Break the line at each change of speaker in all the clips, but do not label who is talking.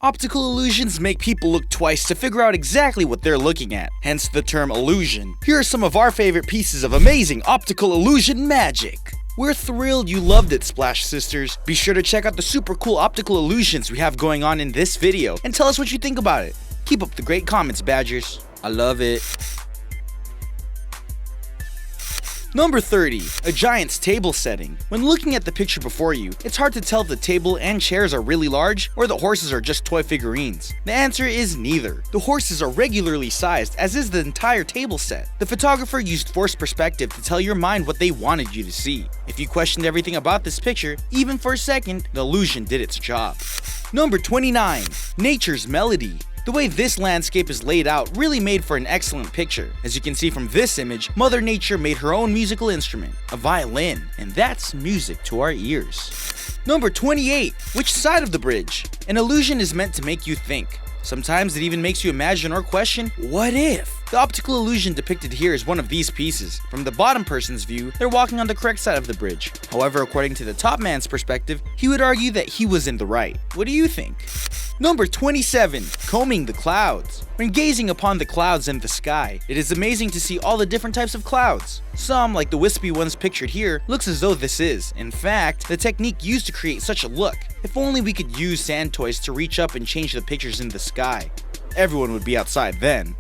Optical illusions make people look twice to figure out exactly what they're looking at, hence the term illusion. Here are some of our favorite pieces of amazing optical illusion magic. We're thrilled you loved it, Splash Sisters. Be sure to check out the super cool optical illusions we have going on in this video, and tell us what you think about it. Keep up the great comments, Badgers. I love it. Number 30. A giant's table setting. When looking at the picture before you, it's hard to tell if the table and chairs are really large or the horses are just toy figurines. The answer is neither. The horses are regularly sized, as is the entire table set. The photographer used forced perspective to tell your mind what they wanted you to see. If you questioned everything about this picture, even for a second, the illusion did its job. Number 29. Nature's melody. The way this landscape is laid out really made for an excellent picture. As you can see from this image, Mother Nature made her own musical instrument, a violin, and that's music to our ears. Number 28. Which side of the bridge? An illusion is meant to make you think. Sometimes it even makes you imagine or question, what if? The optical illusion depicted here is one of these pieces. From the bottom person's view, they're walking on the correct side of the bridge. However, according to the top man's perspective, he would argue that he was in the right. What do you think? Number 27. Combing the clouds. When gazing upon the clouds in the sky, it is amazing to see all the different types of clouds. Some, like the wispy ones pictured here, looks as though this is, in fact, the technique used to create such a look. If only we could use sand toys to reach up and change the pictures in the sky. Everyone would be outside then.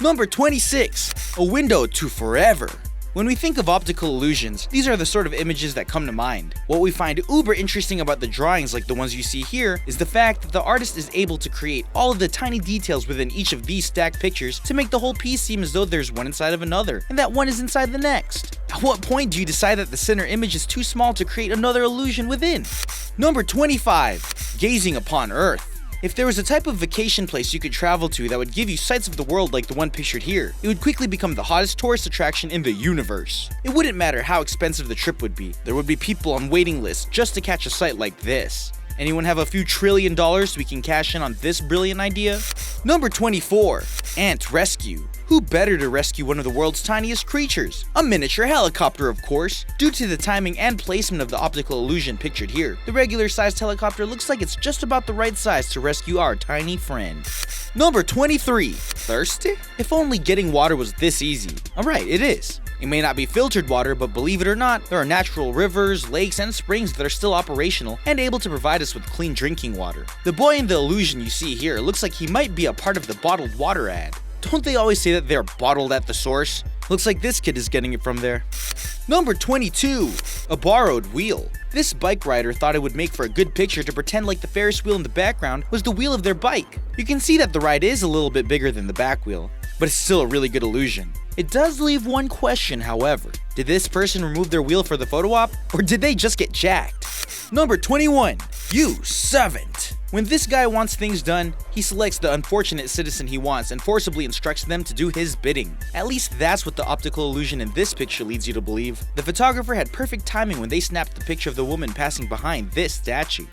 Number 26. A window to forever. When we think of optical illusions, these are the sort of images that come to mind. What we find uber interesting about the drawings like the ones you see here is the fact that the artist is able to create all of the tiny details within each of these stacked pictures to make the whole piece seem as though there's one inside of another, and that one is inside the next. At what point do you decide that the center image is too small to create another illusion within? Number 25. Gazing upon Earth. If there was a type of vacation place you could travel to that would give you sights of the world like the one pictured here, it would quickly become the hottest tourist attraction in the universe. It wouldn't matter how expensive the trip would be, there would be people on waiting lists just to catch a sight like this. Anyone have a few $1 trillion so we can cash in on this brilliant idea? Number 24. Ant rescue. Who better to rescue one of the world's tiniest creatures? A miniature helicopter, of course. Due to the timing and placement of the optical illusion pictured here, the regular sized helicopter looks like it's just about the right size to rescue our tiny friend. Number 23. Thirsty? If only getting water was this easy. Alright, it is. It may not be filtered water, but believe it or not, there are natural rivers, lakes, and springs that are still operational and able to provide us with clean drinking water. The boy in the illusion you see here looks like he might be a part of the bottled water ad. Don't they always say that they're bottled at the source? Looks like this kid is getting it from there. Number 22. A borrowed wheel. This bike rider thought it would make for a good picture to pretend like the Ferris wheel in the background was the wheel of their bike. You can see that the ride is a little bit bigger than the back wheel, but it's still a really good illusion. It does leave one question, however. Did this person remove their wheel for the photo op, or did they just get jacked? Number 21. You servant. When this guy wants things done, he selects the unfortunate citizen he wants and forcibly instructs them to do his bidding. At least that's what the optical illusion in this picture leads you to believe. The photographer had perfect timing when they snapped the picture of the woman passing behind this statue.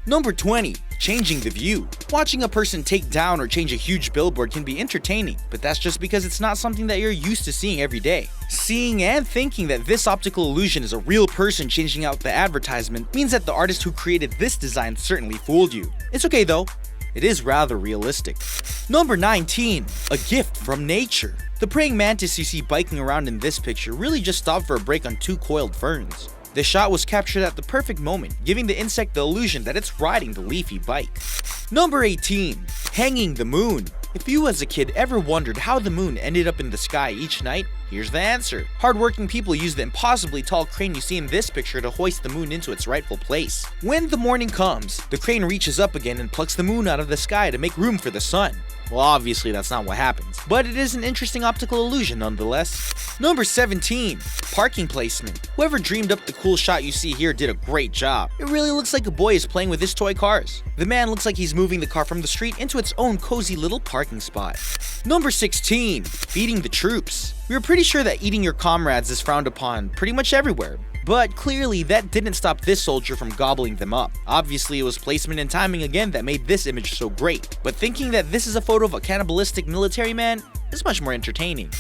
Number 20. Changing the view. Watching a person take down or change a huge billboard can be entertaining, but that's just because it's not something that you're used to seeing every day. Seeing and thinking that this optical illusion is a real person changing out the advertisement means that the artist who created this design certainly fooled you. It's okay though, it is rather realistic. Number 19. A gift from nature. The praying mantis you see biking around in this picture really just stopped for a break on 2 coiled ferns. The shot was captured at the perfect moment, giving the insect the illusion that it's riding the leafy bike. Number 18. Hanging the moon. If you as a kid ever wondered how the moon ended up in the sky each night, here's the answer. Hardworking people use the impossibly tall crane you see in this picture to hoist the moon into its rightful place. When the morning comes, the crane reaches up again and plucks the moon out of the sky to make room for the sun. Well, obviously that's not what happens, but it is an interesting optical illusion nonetheless. Number 17. Parking placement. Whoever dreamed up the cool shot you see here did a great job. It really looks like a boy is playing with his toy cars. The man looks like he's moving the car from the street into its own cozy little parking spot. Number 16. Feeding the troops. We were pretty sure that eating your comrades is frowned upon pretty much everywhere. But clearly that didn't stop this soldier from gobbling them up. Obviously it was placement and timing again that made this image so great, but thinking that this is a photo of a cannibalistic military man is much more entertaining.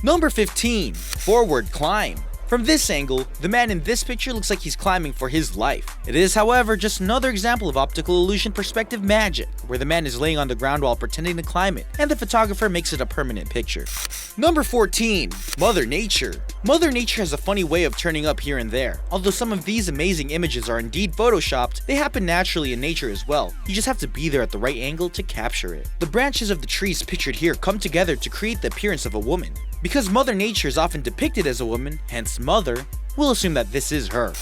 Number 15. Forward climb. From this angle, the man in this picture looks like he's climbing for his life. It is, however, just another example of optical illusion perspective magic, where the man is laying on the ground while pretending to climb it, and the photographer makes it a permanent picture. Number 14. Mother Nature. Mother Nature has a funny way of turning up here and there. Although some of these amazing images are indeed photoshopped, they happen naturally in nature as well. You just have to be there at the right angle to capture it. The branches of the trees pictured here come together to create the appearance of a woman. Because Mother Nature is often depicted as a woman, hence mother, we'll assume that this is her.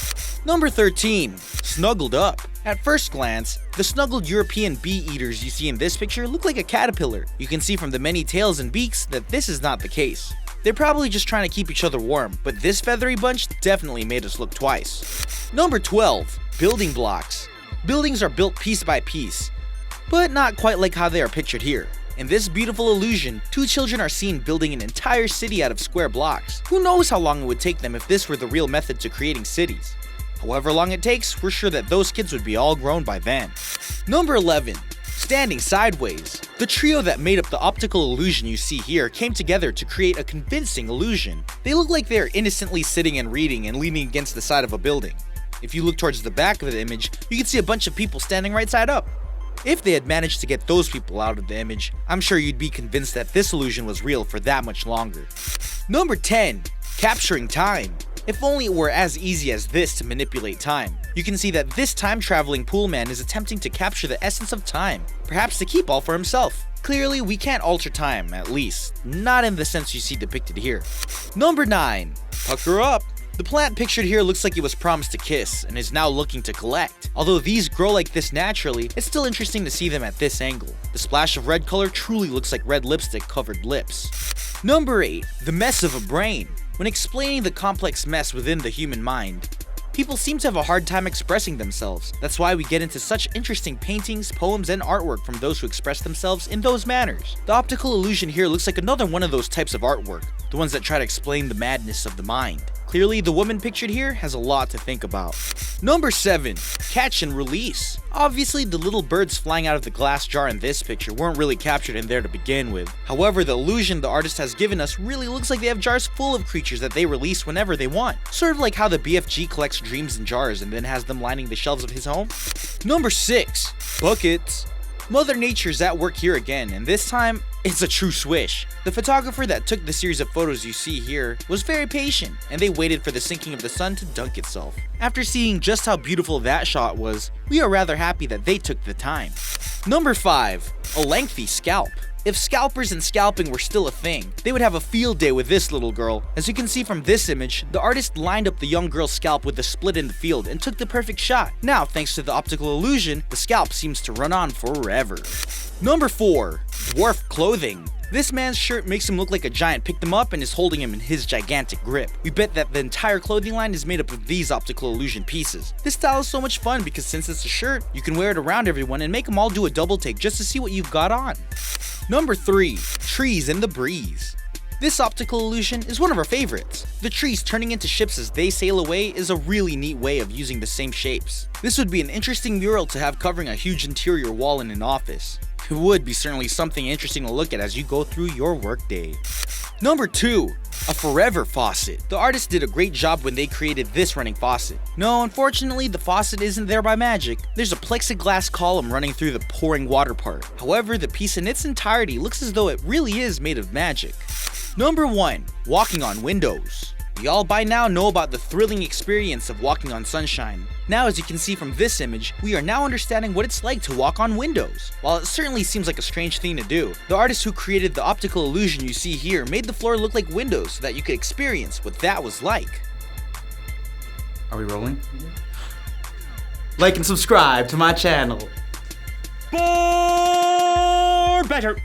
Number 13. Snuggled up. At first glance, the snuggled European bee eaters you see in this picture look like a caterpillar. You can see from the many tails and beaks that this is not the case. They're probably just trying to keep each other warm, but this feathery bunch definitely made us look twice. Number 12. Building blocks. Buildings are built piece by piece, but not quite like how they are pictured here. In this beautiful illusion, two children are seen building an entire city out of square blocks. Who knows how long it would take them if this were the real method to creating cities. However long it takes, we're sure that those kids would be all grown by then. Number 11. Standing sideways. The trio that made up the optical illusion you see here came together to create a convincing illusion. They look like they are innocently sitting and reading and leaning against the side of a building. If you look towards the back of the image, you can see a bunch of people standing right side up. If they had managed to get those people out of the image, I'm sure you'd be convinced that this illusion was real for that much longer. Number 10. Capturing time. If only it were as easy as this to manipulate time. You can see that this time-traveling pool man is attempting to capture the essence of time, perhaps to keep all for himself. Clearly, we can't alter time, at least, not in the sense you see depicted here. Number 9. Pucker up. The plant pictured here looks like it was promised to kiss and is now looking to collect. Although these grow like this naturally, it's still interesting to see them at this angle. The splash of red color truly looks like red lipstick covered lips. Number 8. The mess of a brain. When explaining the complex mess within the human mind, people seem to have a hard time expressing themselves. That's why we get into such interesting paintings, poems, and artwork from those who express themselves in those manners. The optical illusion here looks like another one of those types of artwork, the ones that try to explain the madness of the mind. Clearly, the woman pictured here has a lot to think about. Number 7. Catch and release. Obviously, the little birds flying out of the glass jar in this picture weren't really captured in there to begin with. However, the illusion the artist has given us really looks like they have jars full of creatures that they release whenever they want. Sort of like how the BFG collects dreams in jars and then has them lining the shelves of his home. Number 6. Buckets. Mother Nature's at work here again, and this time, it's a true swish. The photographer that took the series of photos you see here was very patient, and they waited for the sinking of the sun to dunk itself. After seeing just how beautiful that shot was, we are rather happy that they took the time. Number 5. A lengthy scalp. If scalpers and scalping were still a thing, they would have a field day with this little girl. As you can see from this image, the artist lined up the young girl's scalp with a split in the field and took the perfect shot. Now, thanks to the optical illusion, the scalp seems to run on forever. Number 4. Dwarf clothing. This man's shirt makes him look like a giant picked him up and is holding him in his gigantic grip. We bet that the entire clothing line is made up of these optical illusion pieces. This style is so much fun because since it's a shirt, you can wear it around everyone and make them all do a double take just to see what you've got on. Number 3. Trees in the breeze. This optical illusion is one of our favorites. The trees turning into ships as they sail away is a really neat way of using the same shapes. This would be an interesting mural to have covering a huge interior wall in an office. It would be certainly something interesting to look at as you go through your workday. Number 2. A forever faucet. The artist did a great job when they created this running faucet. No, unfortunately, the faucet isn't there by magic. There's a plexiglass column running through the pouring water part. However, the piece in its entirety looks as though it really is made of magic. Number 1. Walking on windows. We all by now know about the thrilling experience of walking on sunshine. Now, as you can see from this image, we are now understanding what it's like to walk on windows. While it certainly seems like a strange thing to do, the artist who created the optical illusion you see here made the floor look like windows so that you could experience what that was like.
Are we rolling? Like and subscribe to my channel. For better.